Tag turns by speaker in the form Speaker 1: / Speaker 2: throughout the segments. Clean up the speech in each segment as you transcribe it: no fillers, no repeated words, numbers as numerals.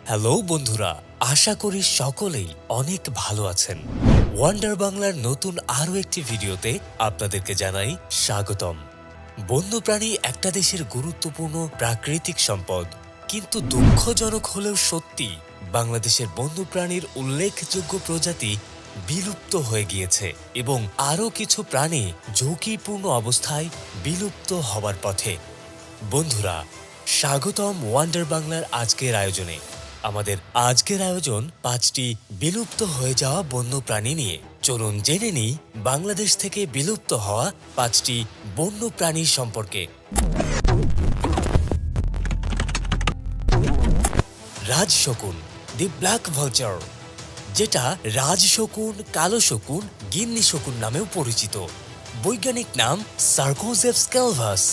Speaker 1: Hello বন্ধুরা, আশা করি সকলেই অনেক ভালো আছেন। ওয়ান্ডার বাংলার নতুন আরও একটি ভিডিওতে আপনাদেরকে জানাই স্বাগতম। বন্যপ্রাণী একটা দেশের গুরুত্বপূর্ণ প্রাকৃতিক সম্পদ, কিন্তু দুঃখজনক হলেও সত্যি বাংলাদেশের বন্যপ্রাণীর উল্লেখযোগ্য প্রজাতি বিলুপ্ত হয়ে গিয়েছে এবং আরও কিছু প্রাণী ঝুঁকিপূর্ণ অবস্থায় বিলুপ্ত হবার পথে। বন্ধুরা, স্বাগতম ওয়ান্ডার বাংলার আজকের আয়োজনে। আমাদের আজকের আয়োজন 5টি বিলুপ্ত হয়ে যাওয়া বন্যপ্রাণী নিয়ে। চলুন জেনে নিই বাংলাদেশ থেকে বিলুপ্ত হওয়া 5টি বন্যপ্রাণী সম্পর্কে। রাজশকুন, দি ব্ল্যাক ভালচার, যেটা রাজশকুন, কালো শকুন, গিন্নি শকুন নামেও পরিচিত। বৈজ্ঞানিক নাম সার্কোজেপস ক্যালভাস।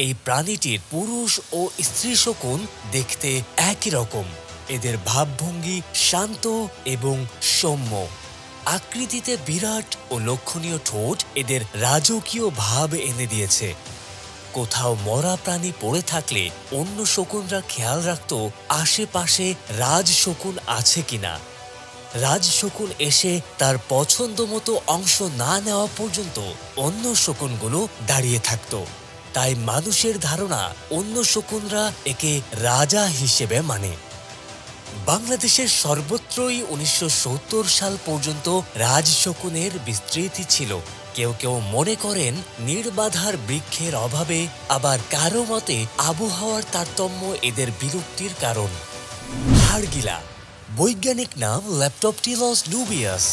Speaker 1: এই প্রাণীটির পুরুষ ও স্ত্রী শকুন দেখতে একই রকম। এদের ভাবভঙ্গি শান্ত এবং সৌম্য। আকৃতিতে বিরাট ও লক্ষণীয় ঠোঁট এদের রাজকীয় ভাব এনে দিয়েছে। কোথাও মরা প্রাণী পড়ে থাকলে অন্য শকুনরা খেয়াল রাখত আশেপাশে রাজশকুন আছে কিনা। রাজশকুন এসে তার পছন্দ মতো অংশ না নেওয়া পর্যন্ত অন্য শকুনগুলো দাঁড়িয়ে থাকত। তাই মানুষের ধারণা অন্য শকুনরা একে রাজা হিসেবে মানে। বাংলাদেশের সর্বত্রই 1970 সাল পর্যন্ত রাজশকুনের বিস্তৃতি ছিল। কেউ কেউ মনে করেন নির্বাধার বৃক্ষের অভাবে, আবার কারো মতে আবহাওয়ার তারতম্য এদের বিলুপ্তির কারণ। হাড়গিলা, বৈজ্ঞানিক নাম ল্যাপটপটিলস নুবিয়াস।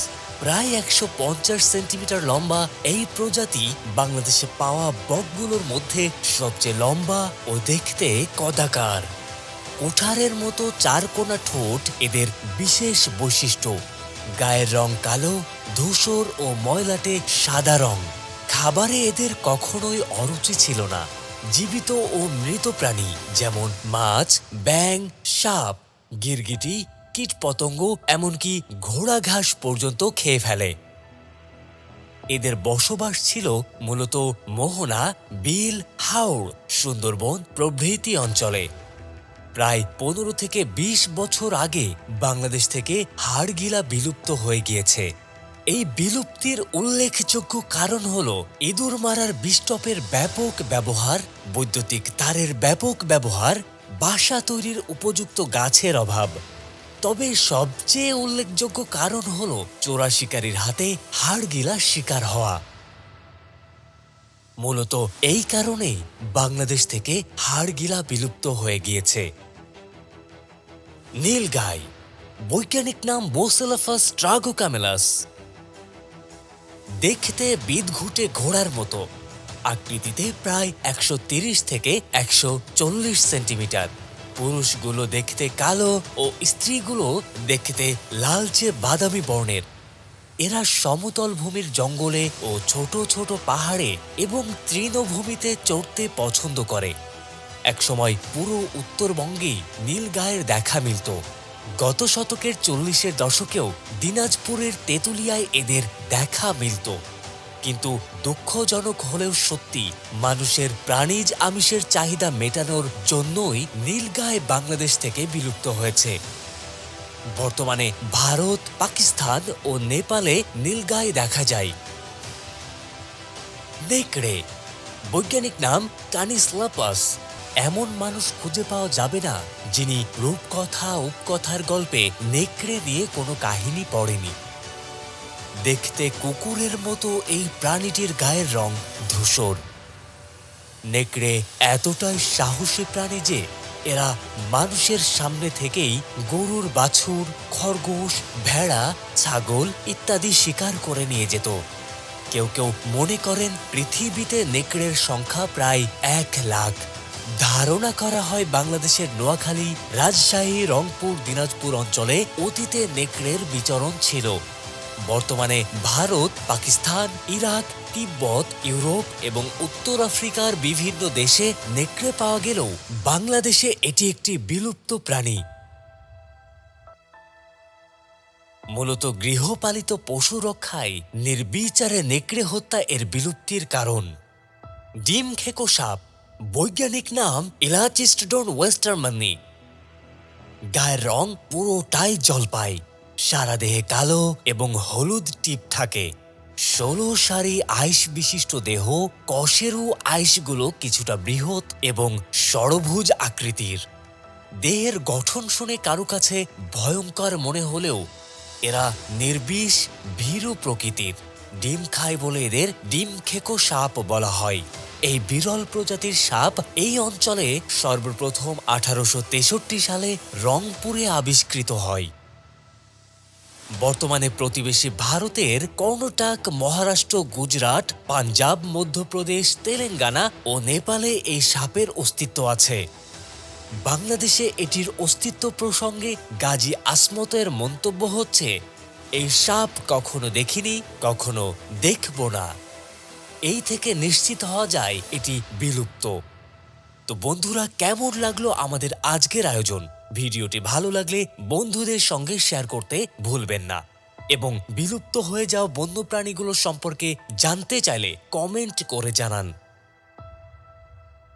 Speaker 1: প্রায় 150 সেন্টিমিটার লম্বা এই প্রজাতি বাংলাদেশে পাওয়া বকগুলোর মধ্যে সবচেয়ে লম্বা ও দেখতে কদাকার। কোঠারের মতো চারকোনা ঠোঁট এদের বিশেষ বৈশিষ্ট্য। গায়ের রং কালো, ধূসর ও ময়লাটে সাদা রং। খাবারে এদের কখনোই অরুচি ছিল না। জীবিত ও মৃত প্রাণী যেমন মাছ, ব্যাঙ, সাপ, গিরগিটি, কীটপতঙ্গ, এমনকি ঘোড়া ঘাস পর্যন্ত খেয়ে ফেলে। এদের বসবাস ছিল মূলত মোহনা, বিল, হাওড়, সুন্দরবন প্রভৃতি অঞ্চলে। প্রায় 15 থেকে 20 বছর আগে বাংলাদেশ থেকে হাড়গিলা বিলুপ্ত হয়ে গিয়েছে। এই বিলুপ্তির উল্লেখযোগ্য কারণ হল ইঁদুর মারার বিষটপের ব্যাপক ব্যবহার, বৈদ্যুতিক তারের ব্যাপক ব্যবহার, বাসা তৈরির উপযুক্ত গাছের অভাব। তবে সবচেয়ে উল্লেখযোগ্য কারণ হল চোরা শিকারীর হাতে হাড়গিলা শিকার হওয়া। মূলত এই কারণেই বাংলাদেশ থেকে হাড়গিলা বিলুপ্ত হয়ে গিয়েছে। নীলগাই, বৈজ্ঞানিক নাম বোসেলাফাস ট্রাগোক্যামেলাস। দেখতে বিদঘুটে ঘোড়ার মতো, আকৃতিতে প্রায় 130 থেকে 140 সেন্টিমিটার। পুরুষগুলো দেখতে কালো ও স্ত্রীগুলো দেখতে লালচে বাদামি বর্ণের। এরা সমতল ভূমির জঙ্গলে ও ছোট ছোট পাহাড়ে এবং তৃণভূমিতে চড়তে পছন্দ করে। একসময় পুরো উত্তরবঙ্গেই নীলগাইয়ের দেখা মিলত। গত শতকের 40-এর দশকেও দিনাজপুরের তেঁতুলিয়ায় এদের দেখা মিলত। কিন্তু দুঃখজনক হলেও সত্যি, মানুষের প্রাণীজ আমিষের চাহিদা মেটানোর জন্যই নীলগাই বাংলাদেশ থেকে বিলুপ্ত হয়েছে। বর্তমানে ভারত, পাকিস্তান ও নেপালে নীলগাই দেখা যায়। নেকড়ে, বৈজ্ঞানিক নাম কানিস লাপাস। এমন মানুষ খুঁজে পাওয়া যাবে না যিনি রূপকথা উপকথার গল্পে নেকড়ে নিয়ে কোনো কাহিনী পড়েনি। দেখতে কুকুরের মতো এই প্রাণীটির গায়ের রং ধূসর। নেকড়ে এতটাই সাহসী প্রাণী যে এরা মানুষের সামনে থেকেই গরুর বাছুর, খরগোশ, ভেড়া, ছাগল ইত্যাদি শিকার করে নিয়ে যেত। কেউ কেউ মনে করেন পৃথিবীতে নেকড়ের সংখ্যা প্রায় 1 লাখ। ধারণা করা হয় বাংলাদেশের নোয়াখালী, রাজশাহী, রংপুর, দিনাজপুর অঞ্চলে অতীতে নেকড়ের বিচরণ ছিল। বর্তমানে ভারত, পাকিস্তান, ইরাক, তিব্বত, ইউরোপ এবং উত্তর আফ্রিকার বিভিন্ন দেশে নেকড়ে পাওয়া গেলেও বাংলাদেশে এটি একটি বিলুপ্ত প্রাণী। মূলত গৃহপালিত পশু রক্ষায় নির্বিচারে নেকড়ে হত্যা এর বিলুপ্তির কারণ। ডিম খেকো সাপ, বৈজ্ঞানিক নাম ইলাচিস্টডন ওয়েস্টারম্যানি। গায়ের রং পুরোটাই জলপাই, সারা দেহে কালো এবং হলুদ টিপ থাকে। 16 সারি আইস বিশিষ্ট দেহ, কশেরু আইসগুলো কিছুটা বৃহৎ এবং ষড়ভুজ আকৃতির। দেহের গঠন শুনে কারো কাছে ভয়ঙ্কর মনে হলেও এরা নির্বিষ, ভীরু প্রকৃতির। ডিম খায় বলে এদের ডিম খেকো সাপ বলা হয়। এই বিরল প্রজাতির সাপ এই অঞ্চলে সর্বপ্রথম 1863 সালে রংপুরে আবিষ্কৃত হয়। বর্তমানে প্রতিবেশী ভারতের কর্ণাটক, মহারাষ্ট্র, গুজরাট, পাঞ্জাব, মধ্যপ্রদেশ, তেলেঙ্গানা ও নেপালে এই সাপের অস্তিত্ব আছে। বাংলাদেশে এটির অস্তিত্ব প্রসঙ্গে গাজী আসমতের মন্তব্য হচ্ছে, এই সাপ কখনো দেখিনি, কখনো দেখব না। এই থেকে নিশ্চিত হওয়া যায় এটি বিলুপ্ত। তো বন্ধুরা, কেমন লাগলো আমাদের আজকের আয়োজন? ভিডিওটি ভালো লাগলে বন্ধুদের সঙ্গে শেয়ার করতে ভুলবেন না এবং বিলুপ্ত হয়ে যাওয়া বন্যপ্রাণীগুলো সম্পর্কে জানতে চাইলে কমেন্ট করে জানান।